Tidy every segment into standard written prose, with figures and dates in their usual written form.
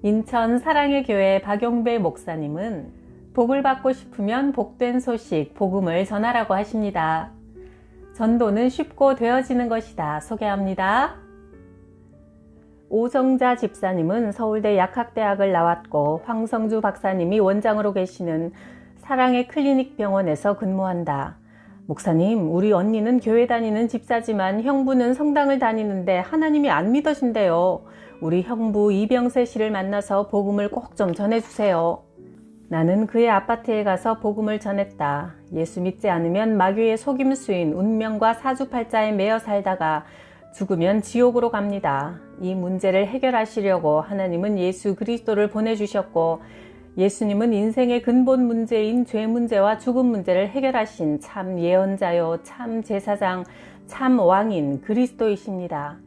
인천 사랑의 교회 박용배 목사님은 복을 받고 싶으면 복된 소식, 복음을 전하라고 하십니다. 전도는 쉽고 되어지는 것이다. 소개합니다. 오정자 집사님은 서울대 약학대학을 나왔고 황성주 박사님이 원장으로 계시는 사랑의 클리닉 병원에서 근무한다. 목사님, 우리 언니는 교회 다니는 집사지만 형부는 성당을 다니는데 하나님이 안 믿어진대요. 우리 형부 이병세 씨를 만나서 복음을 꼭 좀 전해주세요. 나는 그의 아파트에 가서 복음을 전했다. 예수 믿지 않으면 마귀의 속임수인 운명과 사주팔자에 매여 살다가 죽으면 지옥으로 갑니다. 이 문제를 해결하시려고 하나님은 예수 그리스도를 보내주셨고 예수님은 인생의 근본 문제인 죄 문제와 죽음 문제를 해결하신 참 예언자요, 참 제사장, 참 왕인 그리스도이십니다.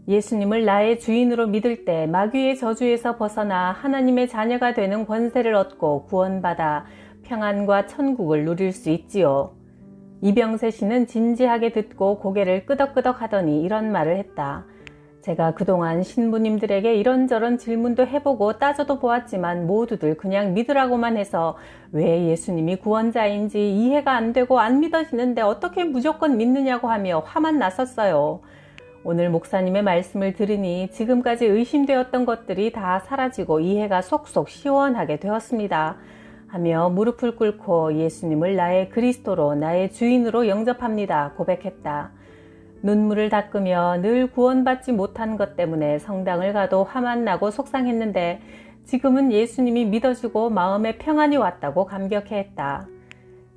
예수님을 나의 주인으로 믿을 때 마귀의 저주에서 벗어나 하나님의 자녀가 되는 권세를 얻고 구원받아 평안과 천국을 누릴 수 있지요. 이병세 씨는 진지하게 듣고 고개를 끄덕끄덕 하더니 이런 말을 했다. 제가 그동안 신부님들에게 이런저런 질문도 해보고 따져도 보았지만 모두들 그냥 믿으라고만 해서 왜 예수님이 구원자인지 이해가 안 되고 안 믿어지는데 어떻게 무조건 믿느냐고 하며 화만 났었어요. 오늘 목사님의 말씀을 들으니 지금까지 의심되었던 것들이 다 사라지고 이해가 속속 시원하게 되었습니다. 하며 무릎을 꿇고 예수님을 나의 그리스도로 나의 주인으로 영접합니다. 고백했다. 눈물을 닦으며 늘 구원받지 못한 것 때문에 성당을 가도 화만 나고 속상했는데 지금은 예수님이 믿어주고 마음에 평안이 왔다고 감격해했다.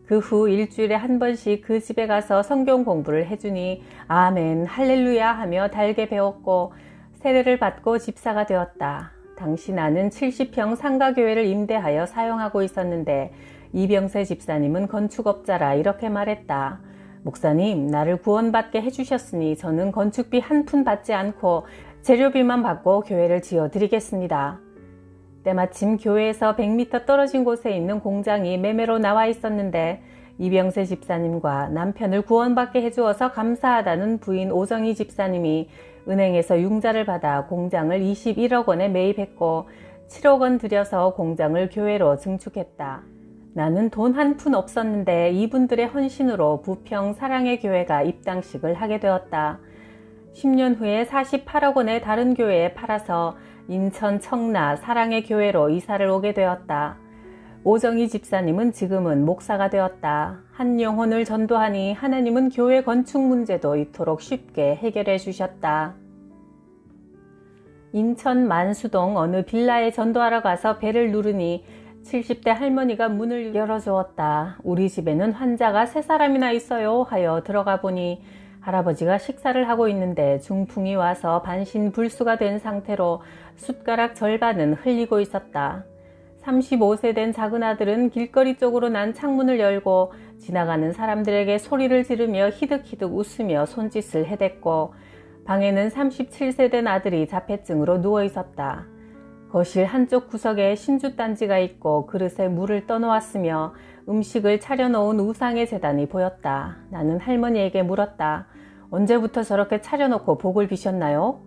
그 후 일주일에 한 번씩 그 집에 가서 성경 공부를 해주니 아멘 할렐루야 하며 달게 배웠고 세례를 받고 집사가 되었다. 당시 나는 70평 상가교회를 임대하여 사용하고 있었는데 이병세 집사님은 건축업자라 이렇게 말했다. 목사님, 나를 구원받게 해주셨으니 저는 건축비 한 푼 받지 않고 재료비만 받고 교회를 지어드리겠습니다. 때마침 교회에서 100m 떨어진 곳에 있는 공장이 매매로 나와 있었는데 이병세 집사님과 남편을 구원받게 해주어서 감사하다는 부인 오정희 집사님이 은행에서 융자를 받아 공장을 21억 원에 매입했고 7억 원 들여서 공장을 교회로 증축했다. 나는 돈 한 푼 없었는데 이분들의 헌신으로 부평 사랑의 교회가 입당식을 하게 되었다. 10년 후에 48억 원에 다른 교회에 팔아서 인천 청라 사랑의 교회로 이사를 오게 되었다. 오정희 집사님은 지금은 목사가 되었다. 한 영혼을 전도하니 하나님은 교회 건축 문제도 이토록 쉽게 해결해 주셨다. 인천 만수동 어느 빌라에 전도하러 가서 벨을 누르니 70대 할머니가 문을 열어주었다. 우리 집에는 환자가 3사람이나 있어요 하여 들어가 보니 할아버지가 식사를 하고 있는데 중풍이 와서 반신불수가 된 상태로 숟가락 절반은 흘리고 있었다. 35세 된 작은 아들은 길거리 쪽으로 난 창문을 열고 지나가는 사람들에게 소리를 지르며 히득히득 웃으며 손짓을 해댔고 방에는 37세 된 아들이 자폐증으로 누워 있었다. 거실 한쪽 구석에 신주단지가 있고 그릇에 물을 떠놓았으며 음식을 차려놓은 우상의 제단이 보였다. 나는 할머니에게 물었다. 언제부터 저렇게 차려놓고 복을 비셨나요?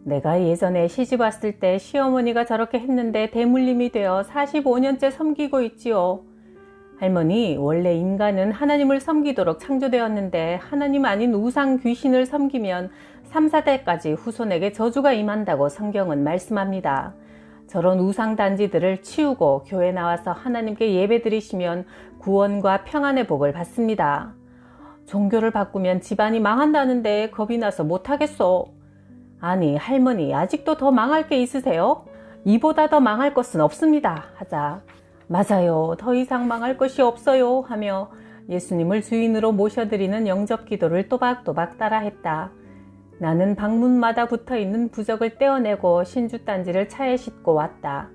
내가 예전에 시집 왔을 때 시어머니가 저렇게 했는데 대물림이 되어 45년째 섬기고 있지요. 할머니, 원래 인간은 하나님을 섬기도록 창조되었는데 하나님 아닌 우상 귀신을 섬기면 3, 4대까지 후손에게 저주가 임한다고 성경은 말씀합니다. 저런 우상단지들을 치우고 교회 나와서 하나님께 예배드리시면 구원과 평안의 복을 받습니다. 종교를 바꾸면 집안이 망한다는데 겁이 나서 못하겠소. 아니 할머니, 아직도 더 망할 게 있으세요? 이보다 더 망할 것은 없습니다 하자 맞아요, 더 이상 망할 것이 없어요 하며 예수님을 주인으로 모셔드리는 영접 기도를 또박또박 따라했다. 나는 방문마다 붙어있는 부적을 떼어내고 신주단지를 차에 싣고 왔다.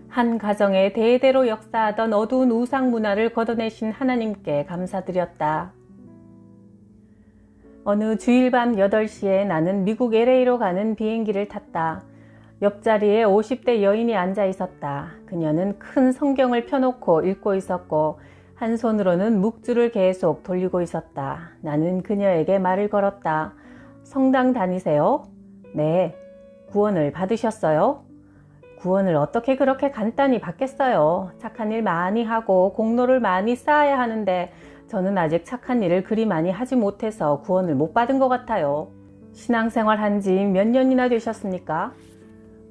한 가정에 대대로 역사하던 어두운 우상 문화를 걷어내신 하나님께 감사드렸다. 어느 주일 밤 8시에 나는 미국 LA로 가는 비행기를 탔다. 옆자리에 50대 여인이 앉아 있었다. 그녀는 큰 성경을 펴놓고 읽고 있었고 한 손으로는 묵주를 계속 돌리고 있었다. 나는 그녀에게 말을 걸었다. 성당 다니세요? 네. 구원을 받으셨어요? 구원을 어떻게 그렇게 간단히 받겠어요? 착한 일 많이 하고 공로를 많이 쌓아야 하는데 저는 아직 착한 일을 그리 많이 하지 못해서 구원을 못 받은 것 같아요. 신앙생활 한 지 몇 년이나 되셨습니까?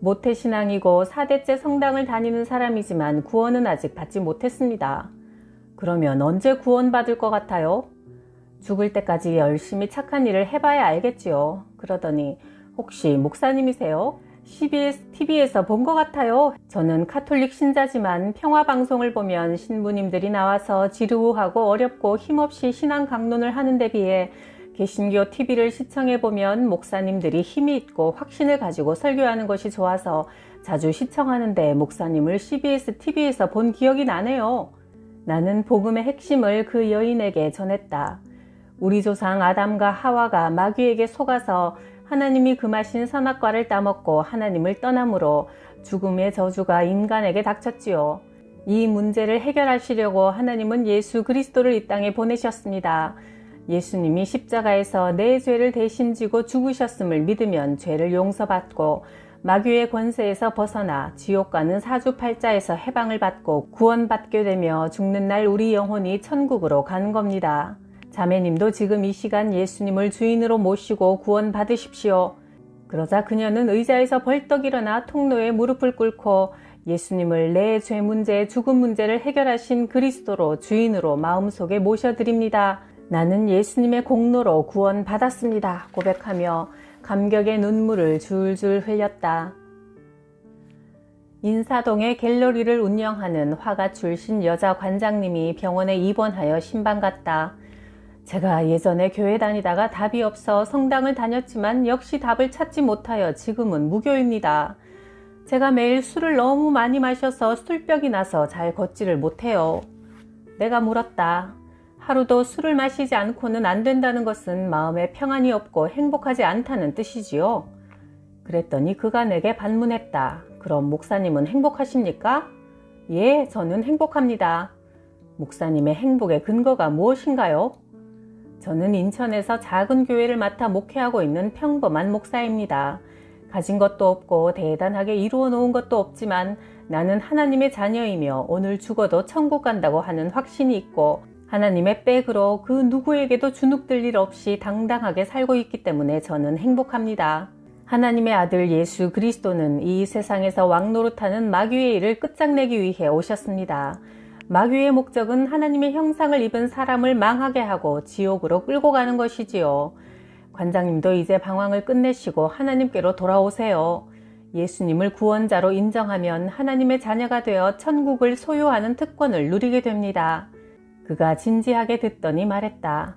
모태신앙이고 4대째 성당을 다니는 사람이지만 구원은 아직 받지 못했습니다. 그러면 언제 구원받을 것 같아요? 죽을 때까지 열심히 착한 일을 해봐야 알겠지요. 그러더니 혹시 목사님이세요? CBS TV에서 본 것 같아요. 저는 카톨릭 신자지만 평화방송을 보면 신부님들이 나와서 지루하고 어렵고 힘없이 신앙 강론을 하는 데 비해 개신교 TV를 시청해보면 목사님들이 힘이 있고 확신을 가지고 설교하는 것이 좋아서 자주 시청하는데 목사님을 CBS TV에서 본 기억이 나네요. 나는 복음의 핵심을 그 여인에게 전했다. 우리 조상 아담과 하와가 마귀에게 속아서 하나님이 금하신 선악과를 따먹고 하나님을 떠남으로 죽음의 저주가 인간에게 닥쳤지요. 이 문제를 해결하시려고 하나님은 예수 그리스도를 이 땅에 보내셨습니다. 예수님이 십자가에서 내 죄를 대신 지고 죽으셨음을 믿으면 죄를 용서받고 마귀의 권세에서 벗어나 지옥 가는 사주팔자에서 해방을 받고 구원받게 되며 죽는 날 우리 영혼이 천국으로 가는 겁니다. 자매님도 지금 이 시간 예수님을 주인으로 모시고 구원 받으십시오. 그러자 그녀는 의자에서 벌떡 일어나 통로에 무릎을 꿇고 예수님을 내 죄 문제, 죽음 문제를 해결하신 그리스도로 주인으로 마음속에 모셔드립니다. 나는 예수님의 공로로 구원 받았습니다. 고백하며 감격의 눈물을 줄줄 흘렸다. 인사동에 갤러리를 운영하는 화가 출신 여자 관장님이 병원에 입원하여 신방갔다. 제가 예전에 교회 다니다가 답이 없어 성당을 다녔지만 역시 답을 찾지 못하여 지금은 무교입니다. 제가 매일 술을 너무 많이 마셔서 술병이 나서 잘 걷지를 못해요. 내가 물었다. 하루도 술을 마시지 않고는 안 된다는 것은 마음에 평안이 없고 행복하지 않다는 뜻이지요. 그랬더니 그가 내게 반문했다. 그럼 목사님은 행복하십니까? 예, 저는 행복합니다. 목사님의 행복의 근거가 무엇인가요? 저는 인천에서 작은 교회를 맡아 목회하고 있는 평범한 목사입니다. 가진 것도 없고 대단하게 이루어 놓은 것도 없지만 나는 하나님의 자녀이며 오늘 죽어도 천국 간다고 하는 확신이 있고 하나님의 백으로 그 누구에게도 주눅들 일 없이 당당하게 살고 있기 때문에 저는 행복합니다. 하나님의 아들 예수 그리스도는 이 세상에서 왕노릇하는 마귀의 일을 끝장내기 위해 오셨습니다. 마귀의 목적은 하나님의 형상을 입은 사람을 망하게 하고 지옥으로 끌고 가는 것이지요. 관장님도 이제 방황을 끝내시고 하나님께로 돌아오세요. 예수님을 구원자로 인정하면 하나님의 자녀가 되어 천국을 소유하는 특권을 누리게 됩니다. 그가 진지하게 듣더니 말했다.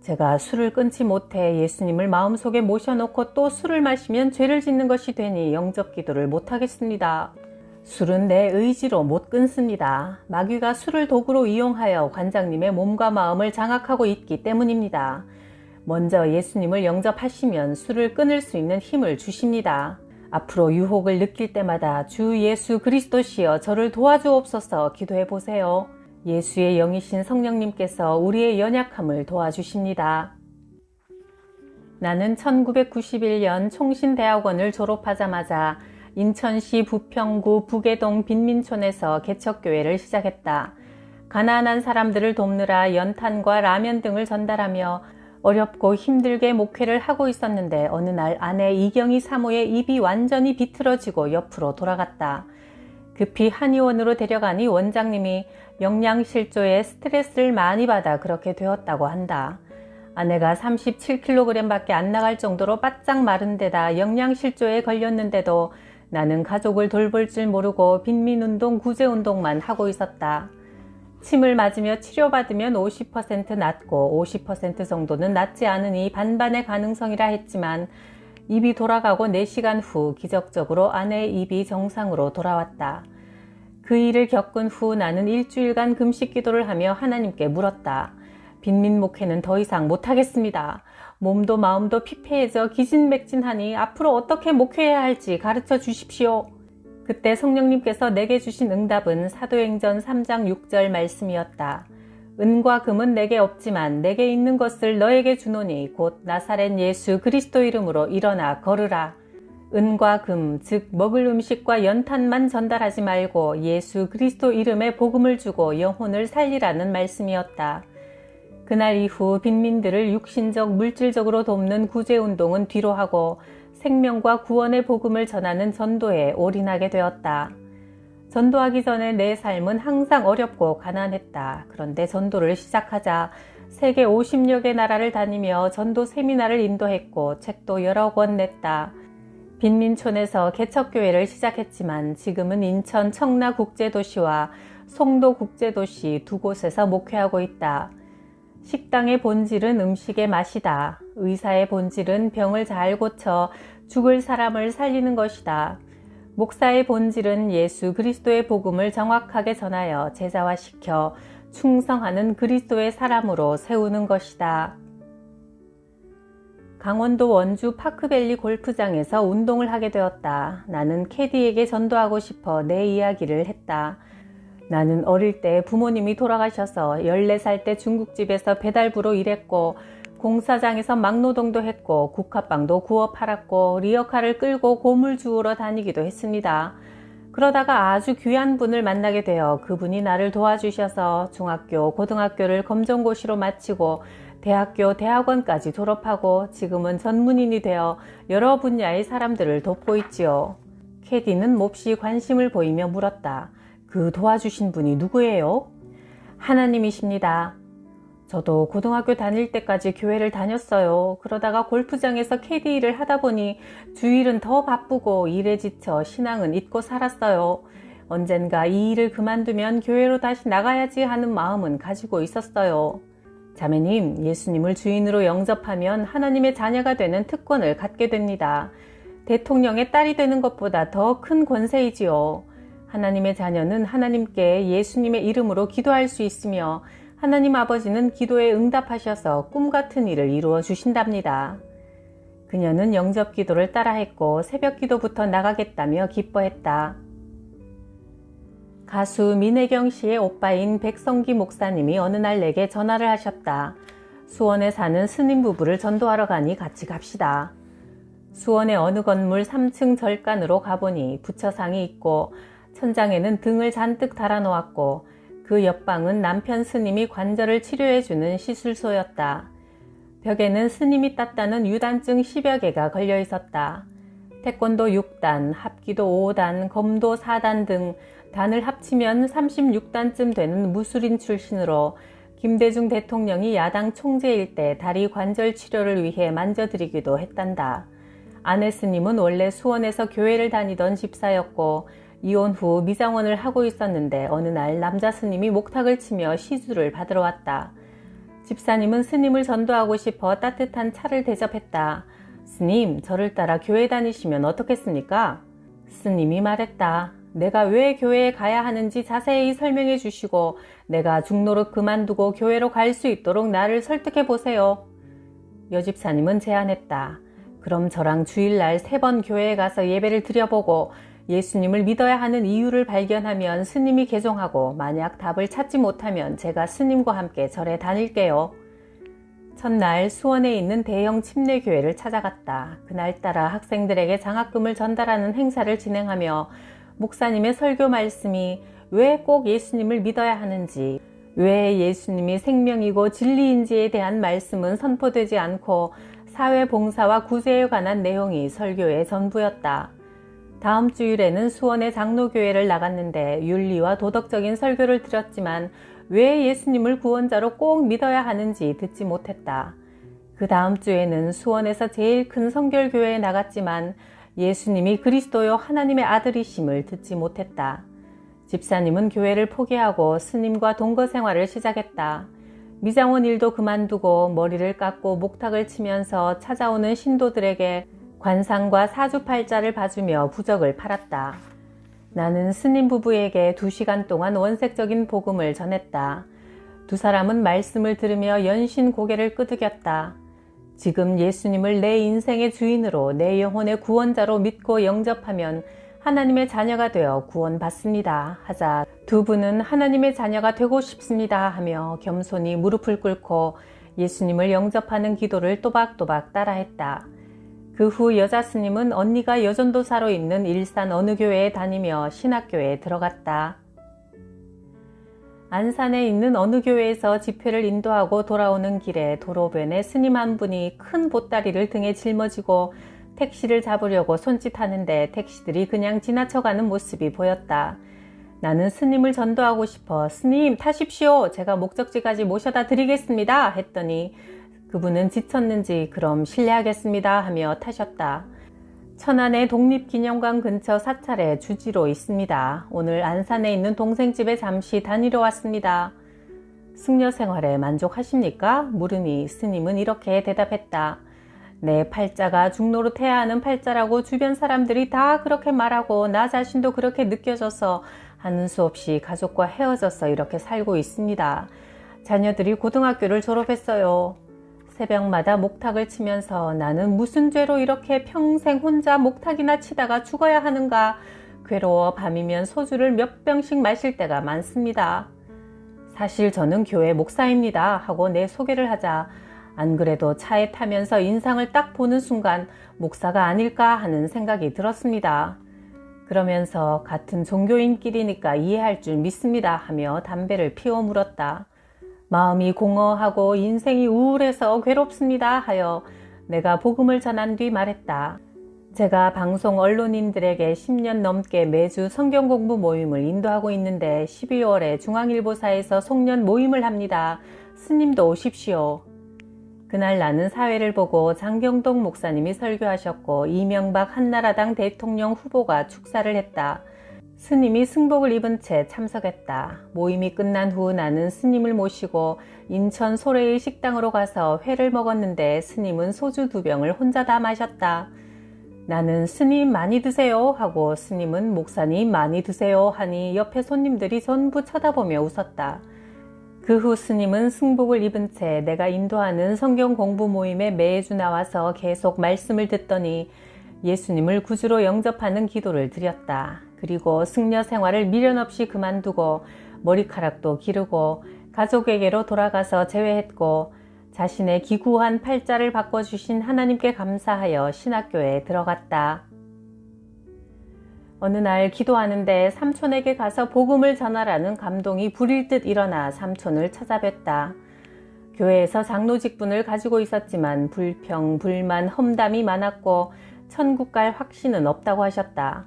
제가 술을 끊지 못해 예수님을 마음속에 모셔놓고 또 술을 마시면 죄를 짓는 것이 되니 영접 기도를 못하겠습니다. 술은 내 의지로 못 끊습니다. 마귀가 술을 도구로 이용하여 관장님의 몸과 마음을 장악하고 있기 때문입니다. 먼저 예수님을 영접하시면 술을 끊을 수 있는 힘을 주십니다. 앞으로 유혹을 느낄 때마다 주 예수 그리스도시여 저를 도와주옵소서 기도해 보세요. 예수의 영이신 성령님께서 우리의 연약함을 도와주십니다. 나는 1991년 총신대학원을 졸업하자마자 인천시 부평구 북계동 빈민촌에서 개척교회를 시작했다. 가난한 사람들을 돕느라 연탄과 라면 등을 전달하며 어렵고 힘들게 목회를 하고 있었는데 어느 날 아내 이경희 사모의 입이 완전히 비틀어지고 옆으로 돌아갔다. 급히 한의원으로 데려가니 원장님이 영양실조에 스트레스를 많이 받아 그렇게 되었다고 한다. 아내가 37kg 밖에 안 나갈 정도로 바짝 마른 데다 영양실조에 걸렸는데도 나는 가족을 돌볼 줄 모르고 빈민운동, 구제운동만 하고 있었다. 침을 맞으며 치료받으면 50% 낫고 50% 정도는 낫지 않으니 반반의 가능성이라 했지만 입이 돌아가고 4시간 후 기적적으로 아내의 입이 정상으로 돌아왔다. 그 일을 겪은 후 나는 일주일간 금식 기도를 하며 하나님께 물었다. 빈민 목회는 더 이상 못하겠습니다. 몸도 마음도 피폐해져 기진맥진하니 앞으로 어떻게 목회해야 할지 가르쳐 주십시오. 그때 성령님께서 내게 주신 응답은 사도행전 3장 6절 말씀이었다. 은과 금은 내게 없지만 내게 있는 것을 너에게 주노니 곧 나사렛 예수 그리스도 이름으로 일어나 걸으라. 은과 금, 즉 먹을 음식과 연탄만 전달하지 말고 예수 그리스도 이름의 복음을 주고 영혼을 살리라는 말씀이었다. 그날 이후 빈민들을 육신적, 물질적으로 돕는 구제운동은 뒤로 하고 생명과 구원의 복음을 전하는 전도에 올인하게 되었다. 전도하기 전에 내 삶은 항상 어렵고 가난했다. 그런데 전도를 시작하자 세계 50여 개 나라를 다니며 전도 세미나를 인도했고 책도 여러 권 냈다. 빈민촌에서 개척교회를 시작했지만 지금은 인천 청라국제도시와 송도국제도시 두 곳에서 목회하고 있다. 식당의 본질은 음식의 맛이다. 의사의 본질은 병을 잘 고쳐 죽을 사람을 살리는 것이다. 목사의 본질은 예수 그리스도의 복음을 정확하게 전하여 제자화시켜 충성하는 그리스도의 사람으로 세우는 것이다. 강원도 원주 파크밸리 골프장에서 운동을 하게 되었다. 나는 캐디에게 전도하고 싶어 내 이야기를 했다. 나는 어릴 때 부모님이 돌아가셔서 14살 때 중국집에서 배달부로 일했고 공사장에서 막노동도 했고 국화빵도 구워 팔았고 리어카를 끌고 고물 주우러 다니기도 했습니다. 그러다가 아주 귀한 분을 만나게 되어 그분이 나를 도와주셔서 중학교, 고등학교를 검정고시로 마치고 대학교, 대학원까지 졸업하고 지금은 전문인이 되어 여러 분야의 사람들을 돕고 있지요. 캐디는 몹시 관심을 보이며 물었다. 그 도와주신 분이 누구예요? 하나님이십니다. 저도 고등학교 다닐 때까지 교회를 다녔어요. 그러다가 골프장에서 캐디 일을 하다 보니 주일은 더 바쁘고 일에 지쳐 신앙은 잊고 살았어요. 언젠가 이 일을 그만두면 교회로 다시 나가야지 하는 마음은 가지고 있었어요. 자매님, 예수님을 주인으로 영접하면 하나님의 자녀가 되는 특권을 갖게 됩니다. 대통령의 딸이 되는 것보다 더 큰 권세이지요. 하나님의 자녀는 하나님께 예수님의 이름으로 기도할 수 있으며 하나님 아버지는 기도에 응답하셔서 꿈같은 일을 이루어 주신답니다. 그녀는 영접 기도를 따라했고 새벽 기도부터 나가겠다며 기뻐했다. 가수 민혜경 씨의 오빠인 백성기 목사님이 어느 날 내게 전화를 하셨다. 수원에 사는 스님 부부를 전도하러 가니 같이 갑시다. 수원의 어느 건물 3층 절간으로 가보니 부처상이 있고 천장에는 등을 잔뜩 달아놓았고 그 옆방은 남편 스님이 관절을 치료해주는 시술소였다. 벽에는 스님이 땄다는 유단증 10여 개가 걸려 있었다. 태권도 6단, 합기도 5단, 검도 4단 등 단을 합치면 36단쯤 되는 무술인 출신으로 김대중 대통령이 야당 총재일 때 다리 관절 치료를 위해 만져드리기도 했단다. 아내 스님은 원래 수원에서 교회를 다니던 집사였고 이혼 후 미장원을 하고 있었는데 어느 날 남자 스님이 목탁을 치며 시주를 받으러 왔다. 집사님은 스님을 전도하고 싶어 따뜻한 차를 대접했다. 스님, 저를 따라 교회 다니시면 어떻겠습니까? 스님이 말했다. 내가 왜 교회에 가야 하는지 자세히 설명해 주시고 내가 중노릇 그만두고 교회로 갈 수 있도록 나를 설득해 보세요. 여집사님은 제안했다. 그럼 저랑 주일날 3번 교회에 가서 예배를 드려보고 예수님을 믿어야 하는 이유를 발견하면 스님이 개종하고 만약 답을 찾지 못하면 제가 스님과 함께 절에 다닐게요. 첫날 수원에 있는 대형 침례교회를 찾아갔다. 그날따라 학생들에게 장학금을 전달하는 행사를 진행하며 목사님의 설교 말씀이 왜 꼭 예수님을 믿어야 하는지, 왜 예수님이 생명이고 진리인지에 대한 말씀은 선포되지 않고 사회봉사와 구제에 관한 내용이 설교의 전부였다. 다음 주일에는 수원의 장로교회를 나갔는데 윤리와 도덕적인 설교를 들었지만 왜 예수님을 구원자로 꼭 믿어야 하는지 듣지 못했다. 그 다음 주에는 수원에서 제일 큰 성결교회에 나갔지만 예수님이 그리스도요 하나님의 아들이심을 듣지 못했다. 집사님은 교회를 포기하고 스님과 동거 생활을 시작했다. 미장원 일도 그만두고 머리를 깎고 목탁을 치면서 찾아오는 신도들에게 관상과 사주팔자를 봐주며 부적을 팔았다. 나는 스님 부부에게 2시간 동안 원색적인 복음을 전했다. 두 사람은 말씀을 들으며 연신 고개를 끄덕였다. 지금 예수님을 내 인생의 주인으로 내 영혼의 구원자로 믿고 영접하면 하나님의 자녀가 되어 구원받습니다 하자 두 분은 하나님의 자녀가 되고 싶습니다 하며 겸손히 무릎을 꿇고 예수님을 영접하는 기도를 또박또박 따라했다. 그 후 여자 스님은 언니가 여전도사로 있는 일산 어느 교회에 다니며 신학교에 들어갔다. 안산에 있는 어느 교회에서 집회를 인도하고 돌아오는 길에 도로변에 스님 한 분이 큰 보따리를 등에 짊어지고 택시를 잡으려고 손짓하는데 택시들이 그냥 지나쳐가는 모습이 보였다. 나는 스님을 전도하고 싶어 스님 타십시오. 제가 목적지까지 모셔다 드리겠습니다. 했더니 그분은 지쳤는지 그럼 실례하겠습니다 하며 타셨다. 천안의 독립기념관 근처 사찰에 주지로 있습니다. 오늘 안산에 있는 동생 집에 잠시 다니러 왔습니다. 승려 생활에 만족하십니까? 물으니 스님은 이렇게 대답했다. 내 팔자가 중노릇해야 하는 팔자라고 주변 사람들이 다 그렇게 말하고 나 자신도 그렇게 느껴져서 하는 수 없이 가족과 헤어져서 이렇게 살고 있습니다. 자녀들이 고등학교를 졸업했어요. 새벽마다 목탁을 치면서 나는 무슨 죄로 이렇게 평생 혼자 목탁이나 치다가 죽어야 하는가. 괴로워 밤이면 소주를 몇 병씩 마실 때가 많습니다. 사실 저는 교회 목사입니다 하고 내 소개를 하자 안 그래도 차에 타면서 인상을 딱 보는 순간 목사가 아닐까 하는 생각이 들었습니다. 그러면서 같은 종교인끼리니까 이해할 줄 믿습니다 하며 담배를 피워 물었다. 마음이 공허하고 인생이 우울해서 괴롭습니다 하여 내가 복음을 전한 뒤 말했다. 제가 방송 언론인들에게 10년 넘게 매주 성경 공부 모임을 인도하고 있는데 12월에 중앙일보사에서 송년 모임을 합니다. 스님도 오십시오. 그날 나는 사회를 보고 장경동 목사님이 설교하셨고 이명박 한나라당 대통령 후보가 축사를 했다. 스님이 승복을 입은 채 참석했다. 모임이 끝난 후 나는 스님을 모시고 인천 소래의 식당으로 가서 회를 먹었는데 스님은 소주 2병을 혼자 다 마셨다. 나는 스님 많이 드세요 하고 스님은 목사님 많이 드세요 하니 옆에 손님들이 전부 쳐다보며 웃었다. 그 후 스님은 승복을 입은 채 내가 인도하는 성경 공부 모임에 매주 나와서 계속 말씀을 듣더니 예수님을 구주로 영접하는 기도를 드렸다. 그리고 승려 생활을 미련 없이 그만두고 머리카락도 기르고 가족에게로 돌아가서 재회했고 자신의 기구한 팔자를 바꿔주신 하나님께 감사하여 신학교에 들어갔다. 어느 날 기도하는데 삼촌에게 가서 복음을 전하라는 감동이 불일 듯 일어나 삼촌을 찾아뵀다. 교회에서 장로 직분을 가지고 있었지만 불평, 불만, 험담이 많았고 천국 갈 확신은 없다고 하셨다.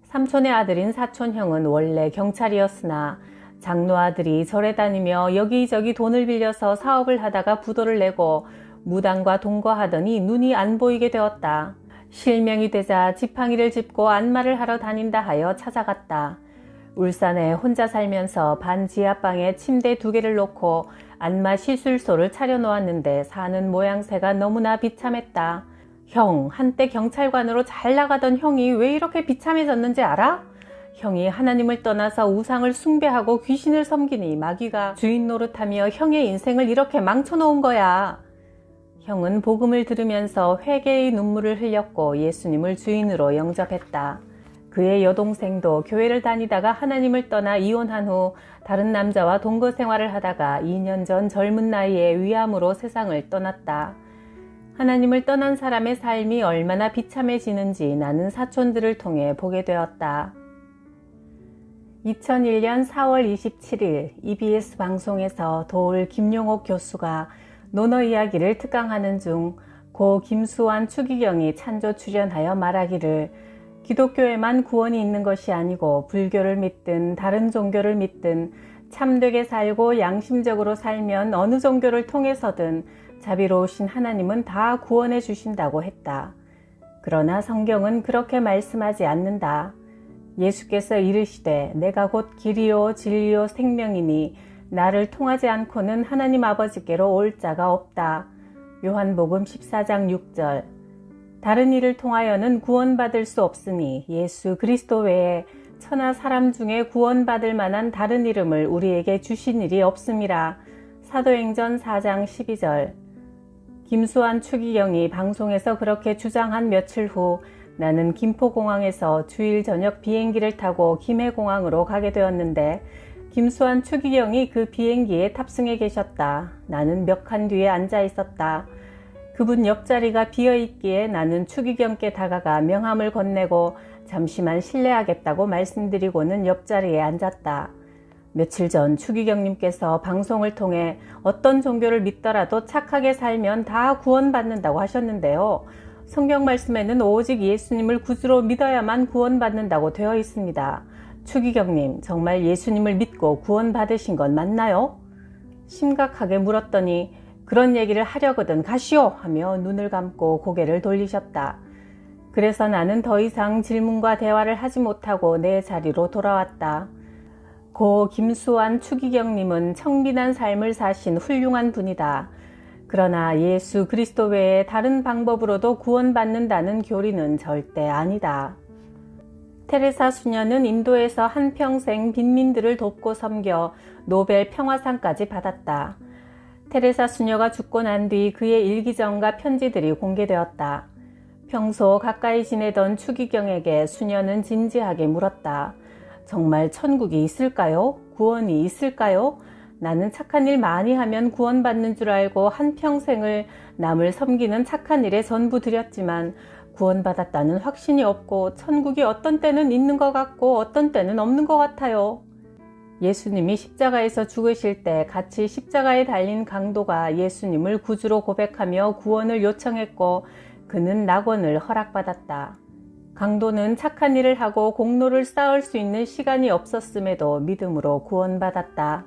삼촌의 아들인 사촌형은 원래 경찰이었으나 장로 아들이 절에 다니며 여기저기 돈을 빌려서 사업을 하다가 부도를 내고 무당과 동거하더니 눈이 안 보이게 되었다. 실명이 되자 지팡이를 짚고 안마를 하러 다닌다 하여 찾아갔다. 울산에 혼자 살면서 반 지하방에 침대 2개를 놓고 안마 시술소를 차려놓았는데 사는 모양새가 너무나 비참했다. 형, 한때 경찰관으로 잘 나가던 형이 왜 이렇게 비참해졌는지 알아? 형이 하나님을 떠나서 우상을 숭배하고 귀신을 섬기니 마귀가 주인 노릇하며 형의 인생을 이렇게 망쳐놓은 거야. 형은 복음을 들으면서 회개의 눈물을 흘렸고 예수님을 주인으로 영접했다. 그의 여동생도 교회를 다니다가 하나님을 떠나 이혼한 후 다른 남자와 동거 생활을 하다가 2년 전 젊은 나이에 위암으로 세상을 떠났다. 하나님을 떠난 사람의 삶이 얼마나 비참해지는지 나는 사촌들을 통해 보게 되었다. 2001년 4월 27일 EBS 방송에서 도울 김용옥 교수가 논어 이야기를 특강하는 중 고 김수환 추기경이 찬조 출연하여 말하기를 기독교에만 구원이 있는 것이 아니고 불교를 믿든 다른 종교를 믿든 참되게 살고 양심적으로 살면 어느 종교를 통해서든 자비로우신 하나님은 다 구원해 주신다고 했다. 그러나 성경은 그렇게 말씀하지 않는다. 예수께서 이르시되 내가 곧 길이요 진리요 생명이니 나를 통하지 않고는 하나님 아버지께로 올 자가 없다. 요한복음 14장 6절. 다른 이를 통하여는 구원받을 수 없으니 예수 그리스도 외에 천하 사람 중에 구원받을 만한 다른 이름을 우리에게 주신 일이 없음이라. 사도행전 4장 12절. 김수환 추기경이 방송에서 그렇게 주장한 며칠 후 나는 김포공항에서 주일 저녁 비행기를 타고 김해공항으로 가게 되었는데 김수환 추기경이 그 비행기에 탑승해 계셨다. 나는 몇 칸 뒤에 앉아 있었다. 그분 옆자리가 비어있기에 나는 추기경께 다가가 명함을 건네고 잠시만 실례하겠다고 말씀드리고는 옆자리에 앉았다. 며칠 전 추기경님께서 방송을 통해 어떤 종교를 믿더라도 착하게 살면 다 구원받는다고 하셨는데요. 성경 말씀에는 오직 예수님을 구주로 믿어야만 구원받는다고 되어 있습니다. 추기경님, 정말 예수님을 믿고 구원받으신 건 맞나요? 심각하게 물었더니 그런 얘기를 하려거든 가시오 하며 눈을 감고 고개를 돌리셨다. 그래서 나는 더 이상 질문과 대화를 하지 못하고 내 자리로 돌아왔다. 고 김수환 추기경님은 청빈한 삶을 사신 훌륭한 분이다. 그러나 예수 그리스도 외에 다른 방법으로도 구원받는다는 교리는 절대 아니다. 테레사 수녀는 인도에서 한평생 빈민들을 돕고 섬겨 노벨 평화상까지 받았다. 테레사 수녀가 죽고 난 뒤 그의 일기전과 편지들이 공개되었다. 평소 가까이 지내던 추기경에게 수녀는 진지하게 물었다. 정말 천국이 있을까요? 구원이 있을까요? 나는 착한 일 많이 하면 구원받는 줄 알고 한평생을 남을 섬기는 착한 일에 전부 들였지만 구원받았다는 확신이 없고 천국이 어떤 때는 있는 것 같고 어떤 때는 없는 것 같아요. 예수님이 십자가에서 죽으실 때 같이 십자가에 달린 강도가 예수님을 구주로 고백하며 구원을 요청했고 그는 낙원을 허락받았다. 강도는 착한 일을 하고 공로를 쌓을 수 있는 시간이 없었음에도 믿음으로 구원받았다.